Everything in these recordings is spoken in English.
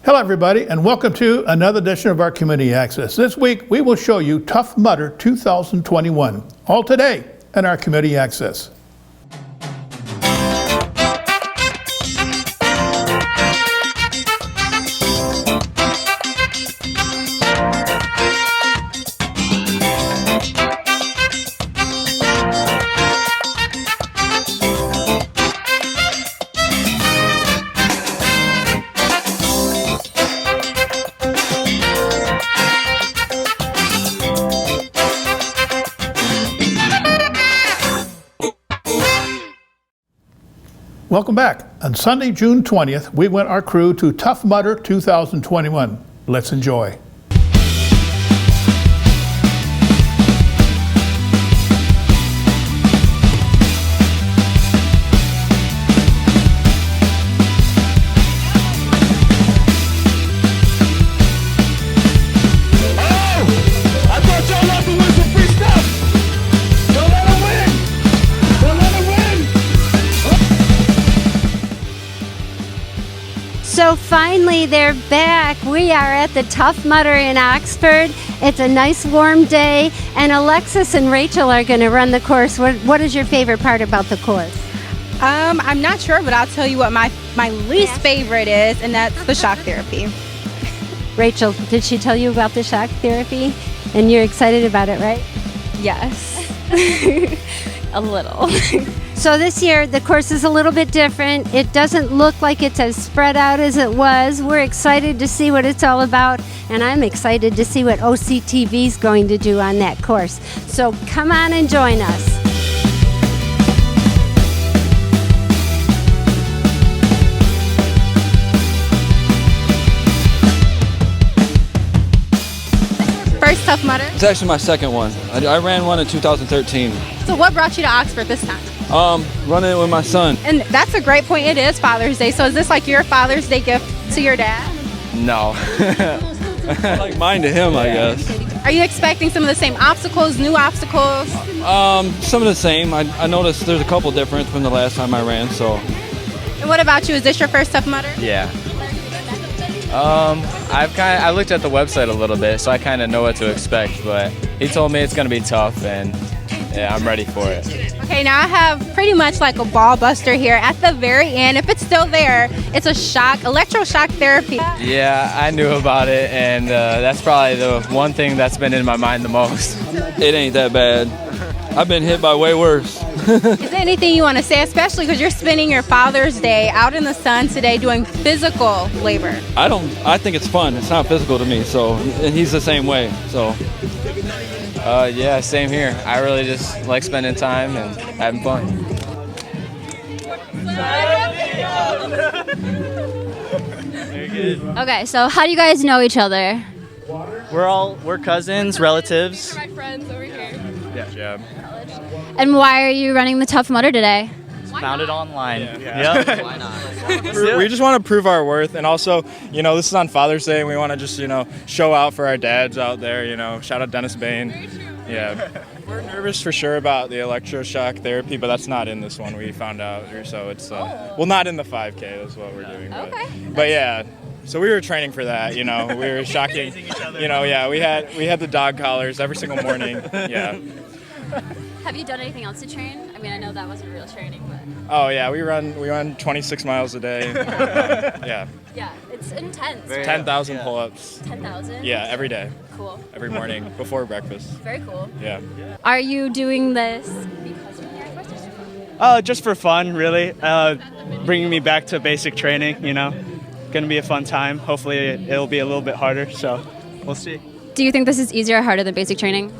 Hello everybody, and welcome to another edition of our Community Access. This week we will show you Tough Mudder 2021, all today in our Community Access. Welcome back. On Sunday, June 20th, we went our crew to Tough Mudder 2021. Let's enjoy. So finally they're back. We are at the Tough Mudder in Oxford. It's a nice warm day, and Alexis and Rachel are going to run the course. What is your favorite part about the course? I'm not sure, but I'll tell you what my least favorite is, and that's the shock therapy. Rachel, did she tell you about the shock therapy? And you're excited about it, right? Yes. A little. So this year, the course is a little bit different. It doesn't look like it's as spread out as it was. We're excited to see what it's all about, and I'm excited to see what OCTV is going to do on that course. So come on and join us. First Tough Mudder? It's actually my second one. I ran one in 2013. So what brought you to Oxford this time? Running it with my son. And that's a great point. It is Father's Day. So is this like your Father's Day gift to your dad? No. Like mine to him, I guess. Are you expecting some of the same obstacles, new obstacles? Some of the same. I noticed there's a couple different from the last time I ran, so. And what about you? Is this your first Tough Mudder? Yeah. I looked at the website a little bit, so I kind of know what to expect, but he told me it's going to be tough, and yeah, I'm ready for it. Okay, now I have pretty much like a ball buster here. At the very end, if it's still there, it's a electroshock therapy. Yeah, I knew about it, and that's probably the one thing that's been in my mind the most. It ain't that bad. I've been hit by way worse. Is there anything you want to say, especially because you're spending your Father's Day out in the sun today doing physical labor? I think it's fun. It's not physical to me, so, and he's the same way, so. Yeah, same here. I really just like spending time and having fun. Very good. Okay, so how do you guys know each other? We're cousins, relatives. My friends over here. Yeah. And why are you running the Tough Mudder today? Found it online. Yeah. Why not? We just want to prove our worth, and also, this is on Father's Day, and we want to just, show out for our dads out there, Shout out Dennis Bain. Yeah. We're nervous for sure about the electroshock therapy, but that's not in this one, we found out. So it's, not in the 5K, that's what we're doing. Okay. But yeah, so we were training for that, we were shocking, yeah, we had the dog collars every single morning, yeah. Have you done anything else to train? I mean, I know that wasn't real training, but... Oh yeah, we run 26 miles a day. Yeah. Yeah, it's intense. 10,000 pull-ups. 10,000? Yeah, every day. Cool. Every morning before breakfast. Very cool. Yeah. Are you doing this because you're here for fun? Just for fun, really. Bringing me back to basic training, Gonna be a fun time. Hopefully it'll be a little bit harder, so we'll see. Do you think this is easier or harder than basic training?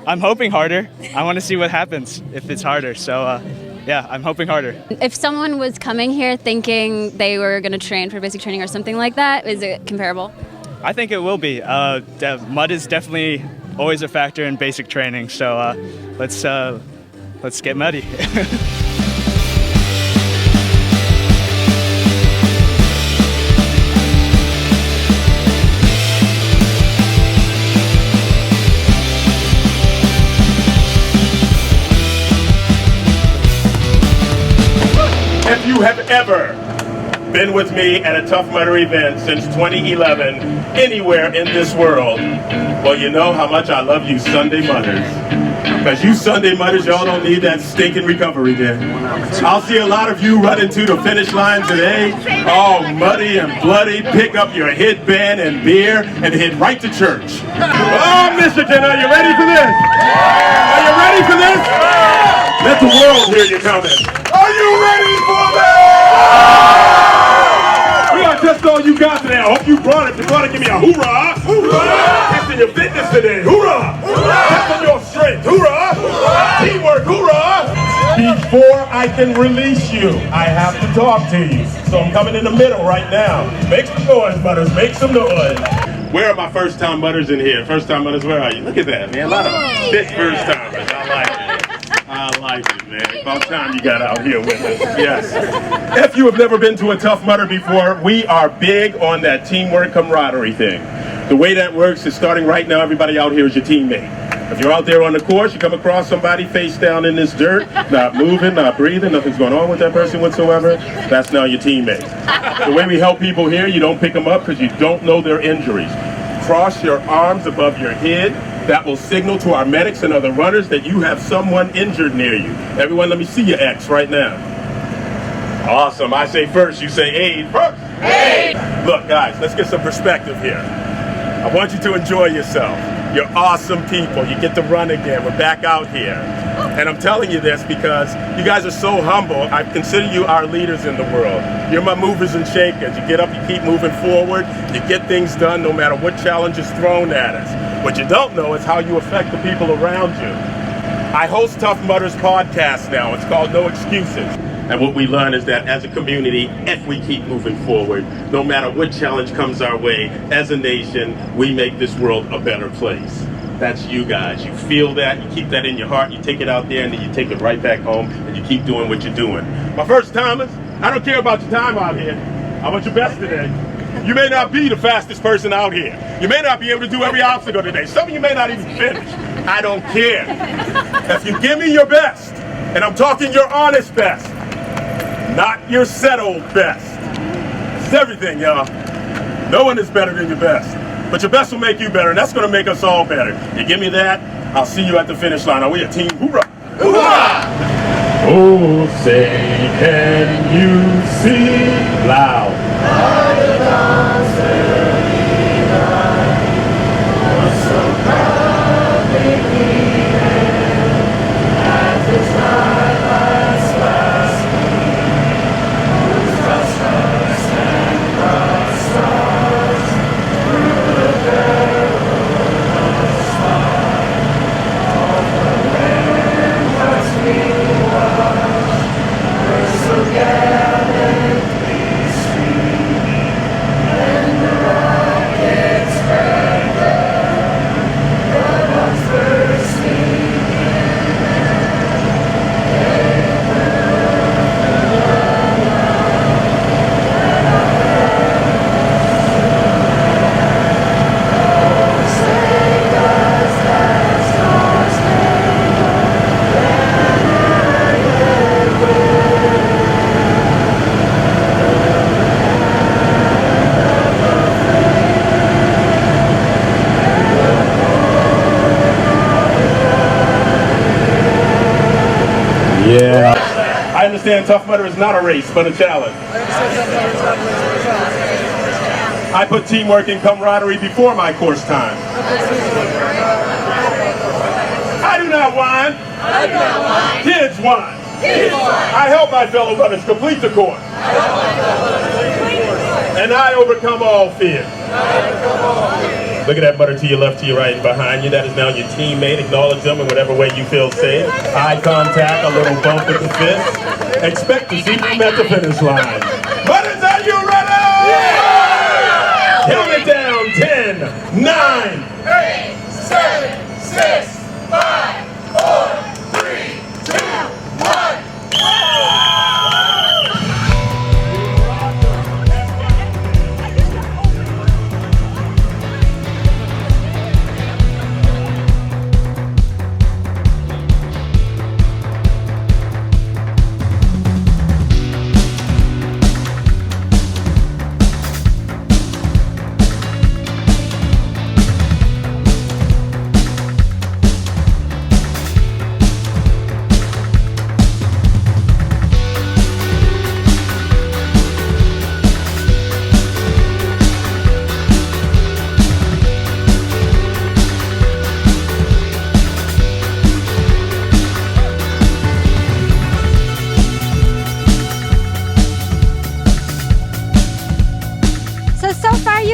I'm hoping harder. I want to see what happens if it's harder, so yeah, I'm hoping harder. If someone was coming here thinking they were going to train for basic training or something like that, is it comparable? I think it will be. Mud is definitely always a factor in basic training, so let's get muddy. If you have ever been with me at a Tough Mudder event since 2011, anywhere in this world, well, you know how much I love you Sunday Mudders. Because you Sunday Mudders, y'all don't need that stinking recovery day. I'll see a lot of you running to the finish line today, all muddy and bloody. Pick up your headband and beer and head right to church. Oh, Michigan, are you ready for this? Are you ready for this? Let the world hear you coming. Are you ready for this? We are just all you got today. I hope you brought it. You brought it. Give me a hoorah. Hoorah. Testing your fitness today. Hoorah. Hoorah. Testing your strength. Hoorah. Hoorah. Teamwork. Hoorah. Before I can release you, I have to talk to you. So I'm coming in the middle right now. Make some noise, Mudders. Make some noise. Where are my first-time Mudders in here? First-time Mudders, where are you? Look at that, man. A lot of big first-timers. I like it. I like it, man. About time you got out here with us. Yes. If you have never been to a Tough Mudder before, we are big on that teamwork camaraderie thing. The way that works is starting right now, everybody out here is your teammate. If you're out there on the course, you come across somebody face down in this dirt, not moving, not breathing, nothing's going on with that person whatsoever, that's now your teammate. The way we help people here, you don't pick them up because you don't know their injuries. Cross your arms above your head. That will signal to our medics and other runners that you have someone injured near you. Everyone, let me see your X right now. Awesome. I say first, you say aid first. Aid! Look, guys, let's get some perspective here. I want you to enjoy yourself. You're awesome people. You get to run again. We're back out here. And I'm telling you this because you guys are so humble. I consider you our leaders in the world. You're my movers and shakers. You get up, you keep moving forward. You get things done no matter what challenge is thrown at us. What you don't know is how you affect the people around you. I host Tough Mudder's podcast now. It's called No Excuses. And what we learn is that as a community, if we keep moving forward, no matter what challenge comes our way, as a nation, we make this world a better place. That's you guys. You feel that, you keep that in your heart, you take it out there, and then you take it right back home, and you keep doing what you're doing. My first timers, I don't care about your time out here. I want your best today. You may not be the fastest person out here. You may not be able to do every obstacle today. Some of you may not even finish. I don't care. If you give me your best, and I'm talking your honest best, not your settled best. It's everything, y'all. No one is better than your best. But your best will make you better, and that's going to make us all better. You give me that, I'll see you at the finish line. Are we a team? Hoorah! Hoorah! Oh, say, can you see loud? Yeah. I understand Tough Mudder is not a race, but a challenge. I put teamwork and camaraderie before my course time. I do not whine. I do not whine. Kids whine. Kids whine. I help my fellow runners complete the course. And I overcome all fear. Look at that Mudder to your left, to your right, and behind you. That is now your teammate. Acknowledge them in whatever way you feel safe. Eye contact, a little bump with the fist. Expect to see them at the finish line. Mudders, are you ready? Yeah! Count it down. 10, 9, 8, 7, 6, 5, 4, 3, 2, 1.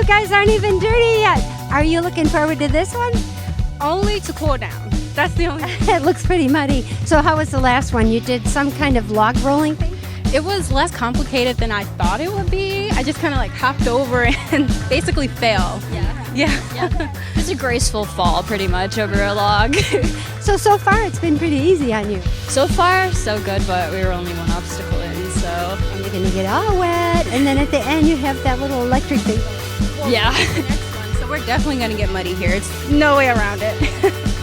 you guys aren't even dirty yet. Are you looking forward to this one? Only to cool down. That's the only. It looks pretty muddy. So how was the last one? You did some kind of log rolling thing? It was less complicated than I thought it would be. I just kind of like hopped over and basically fell. Yeah. Just a graceful fall, pretty much, over a log. So far it's been pretty easy on you. So far, so good, but we were only one obstacle in, so. And you're going to get all wet. And then at the end you have that little electric thing. Yeah. So we're definitely going to get muddy here. It's no way around it.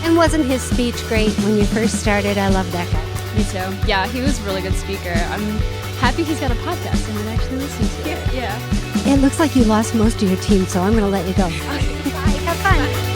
And wasn't his speech great when you first started? I love that guy. Me too. Yeah, he was a really good speaker. I'm happy he's got a podcast and I'm actually listening to it. Yeah. It looks like you lost most of your team, so I'm going to let you go. Okay. Bye. Have fun.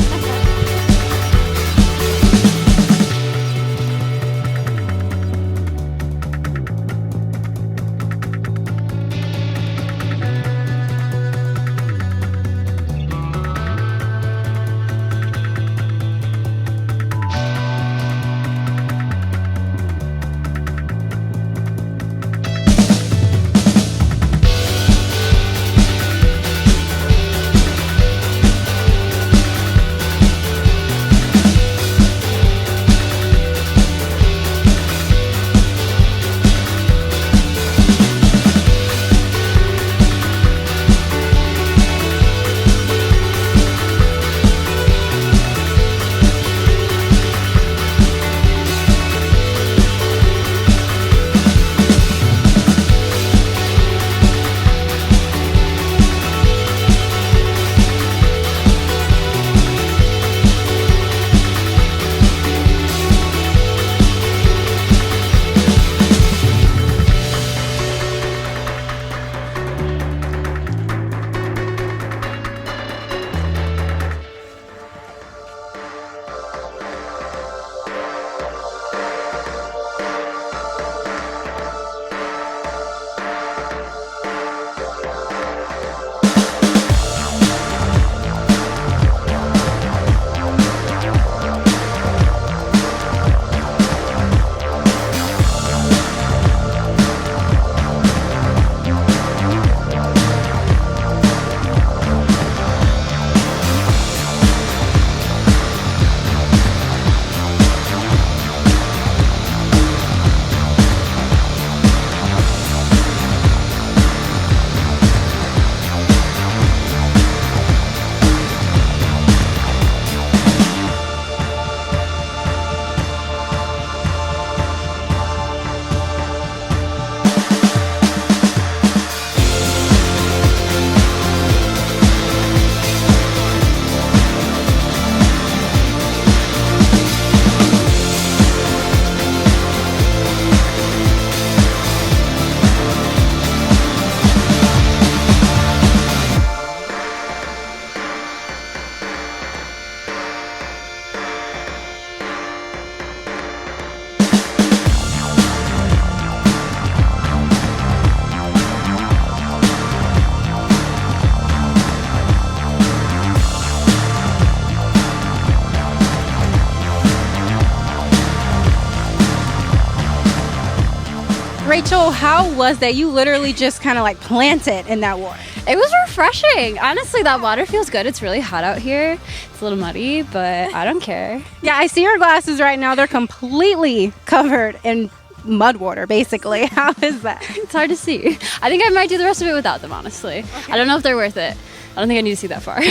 Rachel, how was that? You literally just kind of like planted in that water. It was refreshing. Honestly, that water feels good. It's really hot out here. It's a little muddy, but I don't care. Yeah, I see your glasses right now. They're completely covered in mud water, basically. How is that? It's hard to see. I think I might do the rest of it without them, honestly. Okay. I don't know if they're worth it. I don't think I need to see that far.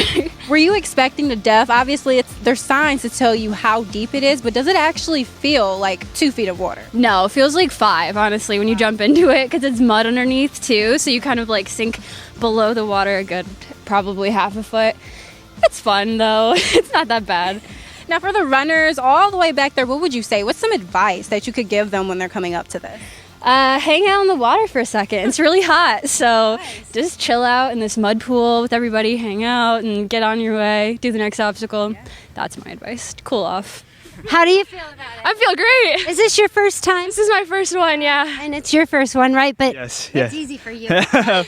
Were you expecting the depth? Obviously, there's signs to tell you how deep it is, but does it actually feel like 2 feet of water? No, it feels like 5, honestly, when you jump into it, because it's mud underneath, too, so you kind of like sink below the water a good, probably half a foot. It's fun, though. It's not that bad. Now, for the runners all the way back there, what would you say? What's some advice that you could give them when they're coming up to this? Hang out in the water for a second. It's really hot, so just chill out in this mud pool with everybody, hang out, and get on your way, do the next obstacle. That's my advice. Cool off. How do you feel about it? I feel great. Is this your first time? This is my first one, yeah. And it's your first one, right? But Yes. it's easy for you.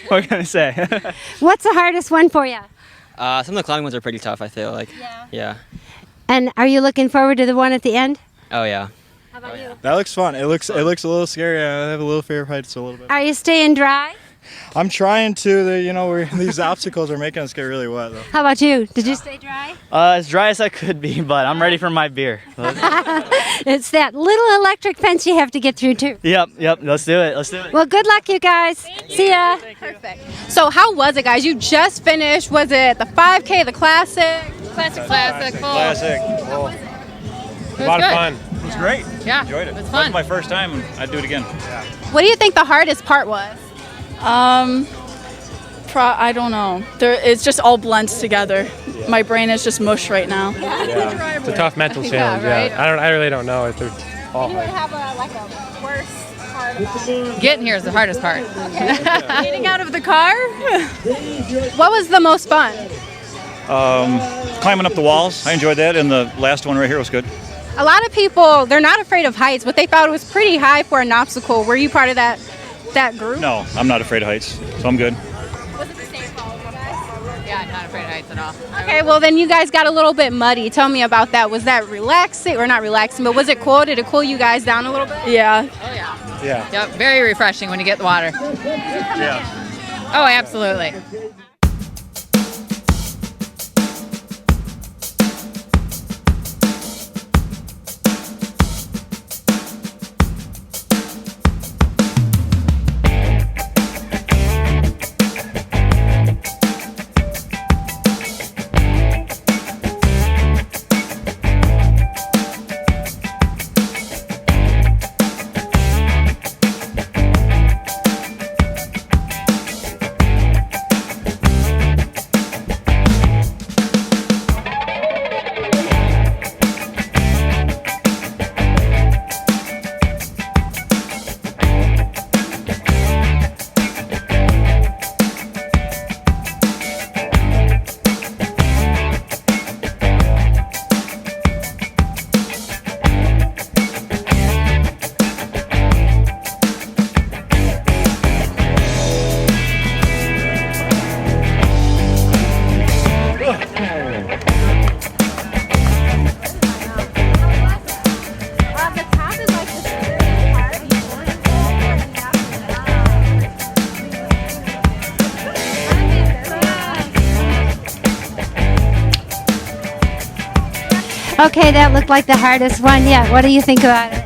What can I say? What's the hardest one for you? Some of the climbing ones are pretty tough, I feel like. Yeah. And are you looking forward to the one at the end? Oh, yeah. How about you? That looks fun. It looks a little scary. I have a little fear of heights a little bit. Are you staying dry? I'm trying to. These obstacles are making us get really wet, though. How about you? Did you stay dry? As dry as I could be, but I'm ready for my beer. It's that little electric fence you have to get through, too. Yep. Let's do it. Well, good luck, you guys. See ya. Perfect. So how was it, guys? You just finished. Was it the 5K, the classic? Classic. Classic. Well, A lot of fun. It was great. Yeah, Enjoyed it. It's fun. That was my first time. I'd do it again. What do you think the hardest part was? I don't know. It's just all blends together. My brain is just mush right now. Yeah. It's a tough mental challenge. right? Yeah. I really don't know if they're all You would hard. have a worst part about it. Getting here is the hardest part. Getting out of the car? What was the most fun? Climbing up the walls. I enjoyed that, and the last one right here was good. A lot of people, they're not afraid of heights, but they thought it was pretty high for an obstacle. Were you part of that group? No, I'm not afraid of heights, so I'm good. Was it the same for all of you guys? Yeah, not afraid of heights at all. Okay, well then you guys got a little bit muddy. Tell me about that. Was that relaxing, or not relaxing, but was it cool? Did it cool you guys down a little bit? Yeah. Oh yeah. Yeah. Yep. Very refreshing when you get in the water. Yeah. Oh, absolutely. Okay, that looked like the hardest one yet. What do you think about it?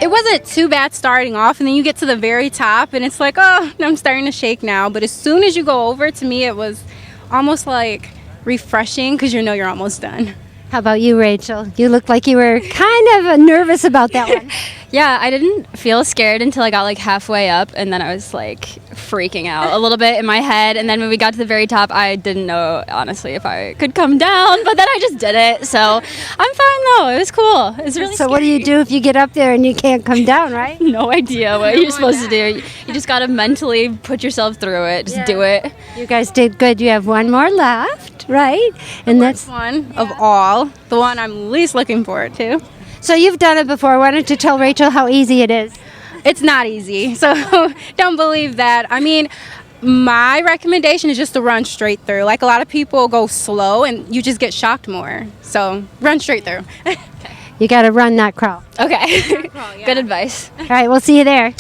It wasn't too bad starting off, and then you get to the very top, and it's like, oh, I'm starting to shake now. But as soon as you go over, to me, it was almost like refreshing because you know you're almost done. How about you, Rachel? You looked like you were kind of nervous about that one. Yeah, I didn't feel scared until I got like halfway up, and then I was like freaking out a little bit in my head. And then when we got to the very top, I didn't know honestly if I could come down, but then I just did it. So I'm fine though. It was cool. It's really So what do you do if you get up there and you can't come down, right? No idea what you're supposed to do. You just gotta mentally put yourself through it. Just do it. You guys did good. You have one more left, right? And that's One of all, the one I'm least looking forward to. so you've done it before. Why don't you tell Rachel how easy it is? It's not easy, so don't believe that. I mean, my recommendation is just to run straight through. Like a lot of people go slow and you just get shocked more. So run straight through. You got to run, not crawl. Okay. Good advice. All right, we'll see you there.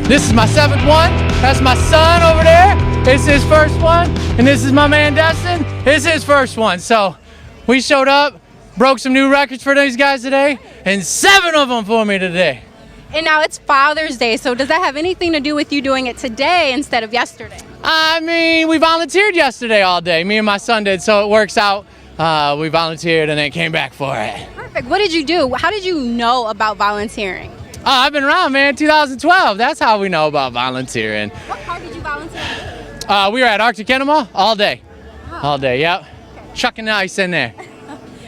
This is my 7th one. That's my son over there. It's his first one. And this is my man Dustin. It's his first one. So we showed up, broke some new records for these guys today, and 7 of them for me today. And now it's Father's Day, so does that have anything to do with you doing it today instead of yesterday? I mean, we volunteered yesterday all day. Me and my son did, so it works out. We volunteered and then came back for it. Perfect. What did you do? How did you know about volunteering? Oh, I've been around, man. 2012. That's how we know about volunteering. What part did you volunteer? We were at Arctic Enema all day. All day, yep. Chucking ice in there.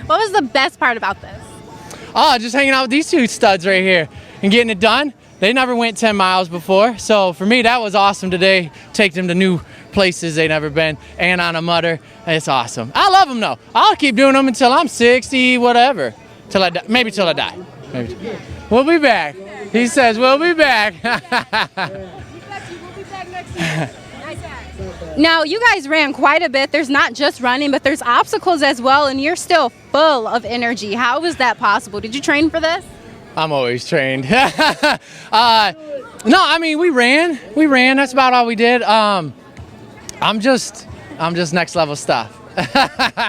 What was the best part about this? Oh, just hanging out with these two studs right here and getting it done. they never went 10 miles before. So for me, that was awesome today. Take them to new places they never been and on a mutter. It's awesome. I love them though. I'll keep doing them until I'm 60, whatever. Till I die. Maybe till I die. Maybe. We'll be back. He says we'll be back. Now, you guys ran quite a bit. There's not just running, but there's obstacles as well, and you're still full of energy. How was that possible? Did you train for this? I'm always trained. No, I mean, we ran. That's about all we did. I'm just next level stuff.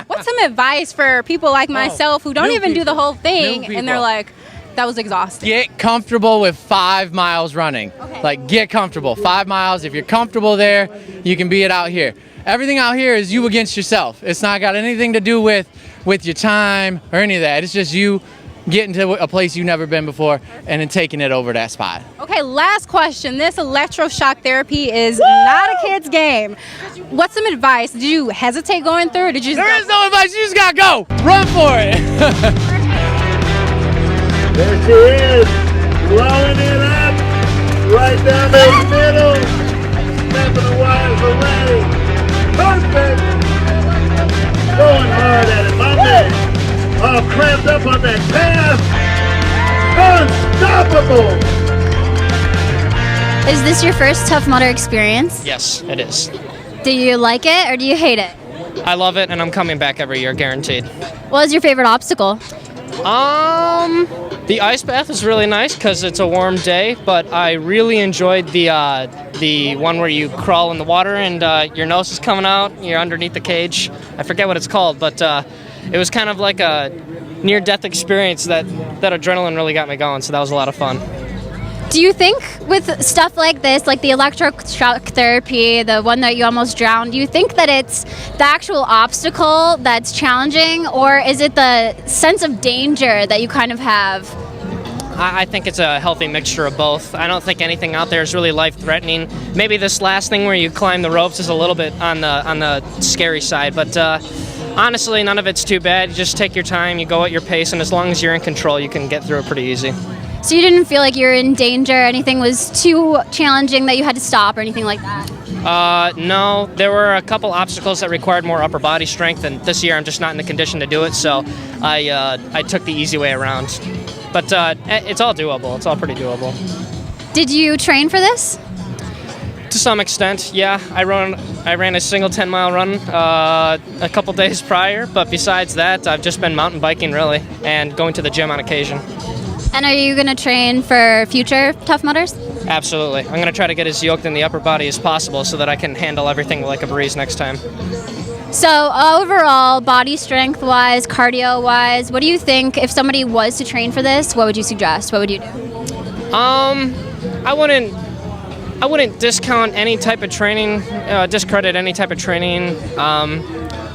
What's some advice for people like myself who don't even do the whole thing, and they're like, that was exhausting? Get comfortable with 5 miles running. Okay. Like, get comfortable. 5 miles. If you're comfortable there, you can be it out here. Everything out here is you against yourself. It's not got anything to do with your time or any of that. It's just you getting to a place you've never been before and then taking it over that spot. Okay, last question. This electroshock therapy is not a kid's game. What's some advice? Did you hesitate going through, or did you just There is no advice. You just gotta go. Run for it. There she is, blowing it up, right down the middle, stepping the wires away, perfect, going hard at it, my man, all cramped up on that path, unstoppable. Is this your first Tough Mudder experience? Yes, it is. Do you like it or do you hate it? I love it, and I'm coming back every year, guaranteed. What was your favorite obstacle? The ice bath is really nice because it's a warm day, but I really enjoyed the one where you crawl in the water and your nose is coming out, you're underneath the cage. I forget what it's called, but it was kind of like a near-death experience that adrenaline really got me going, so that was a lot of fun. Do you think with stuff like this, like the electroshock therapy, the one that you almost drowned, do you think that it's the actual obstacle that's challenging, or is it the sense of danger that you kind of have? I think it's a healthy mixture of both. I don't think anything out there is really life-threatening. Maybe this last thing where you climb the ropes is a little bit on the scary side, but honestly, none of it's too bad. You just take your time, you go at your pace, and as long as you're in control, you can get through it pretty easy. So you didn't feel like you were in danger, anything was too challenging that you had to stop or anything like that? No, there were a couple obstacles that required more upper body strength, and this year I'm just not in the condition to do it, so I took the easy way around. But it's all doable. It's all pretty doable. Did you train for this? To some extent, yeah. I ran a single 10-mile run a couple days prior, but besides that, I've just been mountain biking, really, and going to the gym on occasion. And are you going to train for future Tough Mudders? Absolutely. I'm going to try to get as yoked in the upper body as possible so that I can handle everything like a breeze next time. So overall, body strength-wise, cardio-wise, what do you think if somebody was to train for this, what would you suggest? What would you do? I wouldn't discount any type of training, discredit any type of training.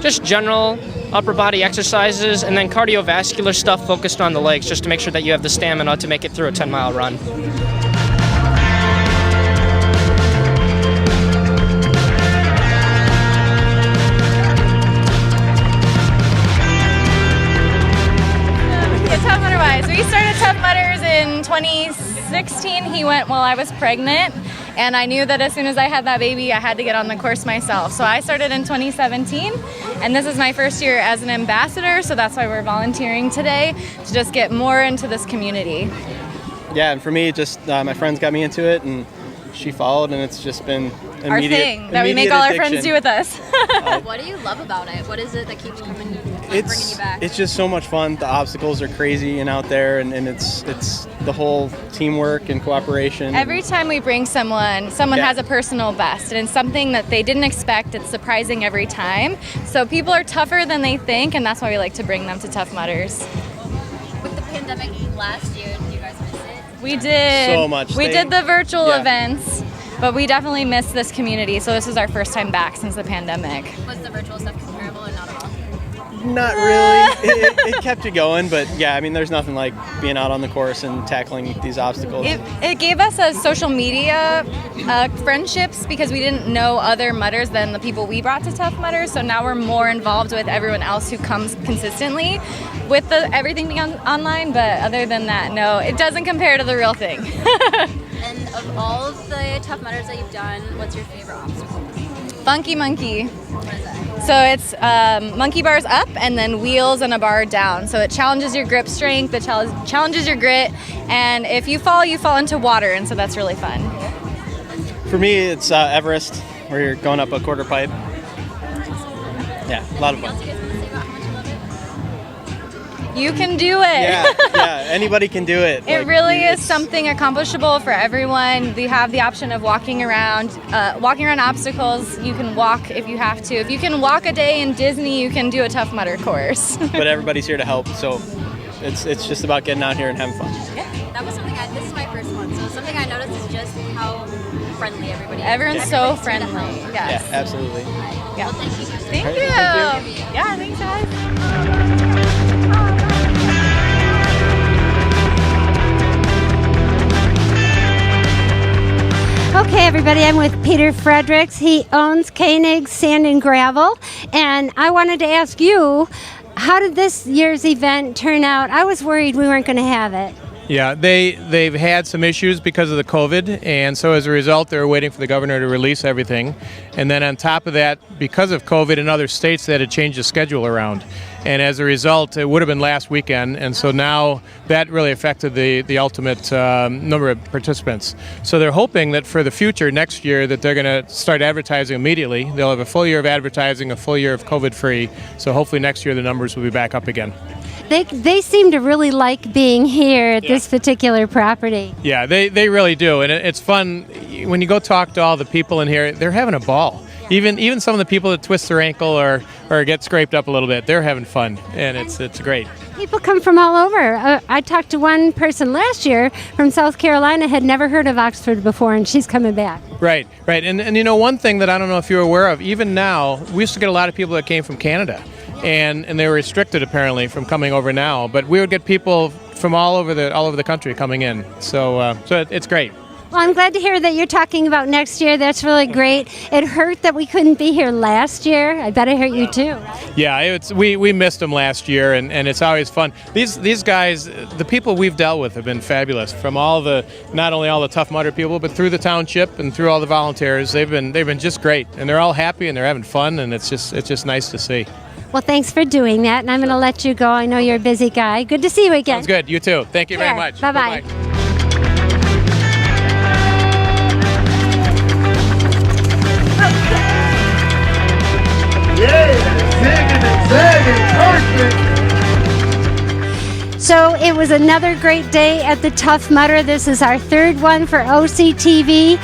Just general upper body exercises, and then cardiovascular stuff focused on the legs, just to make sure that you have the stamina to make it through a 10-mile run. Tough Mudder-wise, we started Tough Mudders in 2016. He went while I was pregnant, and I knew that as soon as I had that baby, I had to get on the course myself. So I started in 2017, and this is my first year as an ambassador, so that's why we're volunteering today, to just get more into this community. Yeah, and for me, just my friends got me into it, and she followed, and it's just been Our thing that we make all our friends do with us. What do you love about it? What is it that keeps bringing you back? It's just so much fun. The obstacles are crazy and out there, and it's the whole teamwork and cooperation. Every time we bring someone Yeah. has a personal best, and it's something that they didn't expect. It's surprising every time. So people are tougher than they think, and that's why we like to bring them to Tough Mudders. With the pandemic last year, did you guys miss it? We did. So much. We did the virtual Yeah. events, but we definitely missed this community. So this is our first time back since the pandemic. Was the virtual stuff comparable or not at all? Not really. It kept you going, but yeah, I mean, there's nothing like being out on the course and tackling these obstacles. It gave us a social media friendships because we didn't know other mudders than the people we brought to Tough Mudders. So now we're more involved with everyone else who comes consistently with everything being online. But other than that, no, it doesn't compare to the real thing. And of all of the Tough Mudders that you've done, what's your favorite obstacle? Funky monkey. What is that? So it's monkey bars up and then wheels and a bar down. So it challenges your grip strength, it challenges your grit, and if you fall into water, and so that's really fun. For me, it's Everest, where you're going up a quarter pipe. Yeah, a lot of fun. You can do it. Yeah, anybody can do it. It really is something accomplishable for everyone. We have the option of walking around obstacles. You can walk if you have to. If you can walk a day in Disney, you can do a Tough Mudder course. But everybody's here to help, so it's just about getting out here and having fun. Yeah, that was something this is my first one, so something I noticed is just how friendly everybody is. Everyone's so friendly. Yes. Yeah, absolutely. Yeah. Well, thank you. Thank All you. right, thank you. Yeah, thanks guys. Okay, everybody, I'm with Peter Fredericks. He owns Koenig Sand and Gravel. And I wanted to ask you, how did this year's event turn out? I was worried we weren't going to have it. Yeah, they've had some issues because of the COVID, and so as a result, they're waiting for the governor to release everything. And then on top of that, because of COVID in other states, they had to change the schedule around. And as a result, it would have been last weekend, and so now that really affected the ultimate number of participants. So they're hoping that for the future, next year, that they're going to start advertising immediately. They'll have a full year of advertising, a full year of COVID-free, so hopefully next year the numbers will be back up again. They seem to really like being here at this particular property. Yeah, they really do, and it's fun when you go talk to all the people in here. They're having a ball. Even some of the people that twist their ankle or get scraped up a little bit, they're having fun, and it's great. People come from all over. I talked to one person last year from South Carolina, had never heard of Oxford before, and she's coming back. Right. And you know, one thing that I don't know if you're aware of, even now, we used to get a lot of people that came from Canada. And they were restricted apparently from coming over now, but we would get people from all over the country coming in. So it's great. Well, I'm glad to hear that you're talking about next year. That's really great. It hurt that we couldn't be here last year. I bet it hurt you too, right? Yeah, we missed them last year, and it's always fun. These guys, the people we've dealt with have been fabulous. From not only all the Tough Mudder people, but through the township and through all the volunteers, they've been just great, and they're all happy and they're having fun, and it's just nice to see. Well, thanks for doing that, and I'm going to let you go. I know you're a busy guy. Good to see you again. Sounds good. You too. Thank you very much. Bye-bye. Bye-bye. So it was another great day at the Tough Mudder. This is our third one for OCTV.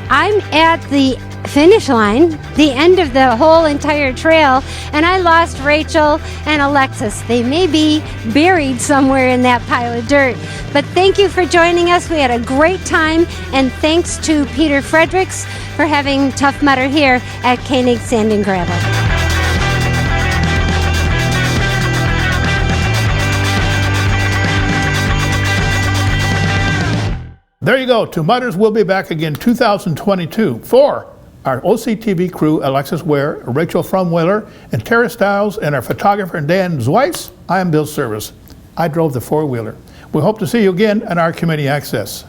I'm at the finish line, the end of the whole entire trail, and I lost Rachel and Alexis. They may be buried somewhere in that pile of dirt. But thank you for joining us. We had a great time, and thanks to Peter Fredericks for having Tough Mudder here at Koenig Sand and Gravel. There you go. Two Mudders will be back again 2022 for our OCTV crew, Alexis Ware, Rachel Fromwiller, and Tara Stiles, and our photographer, Dan Zweiss. I am Bill Service. I drove the four-wheeler. We hope to see you again on our community access.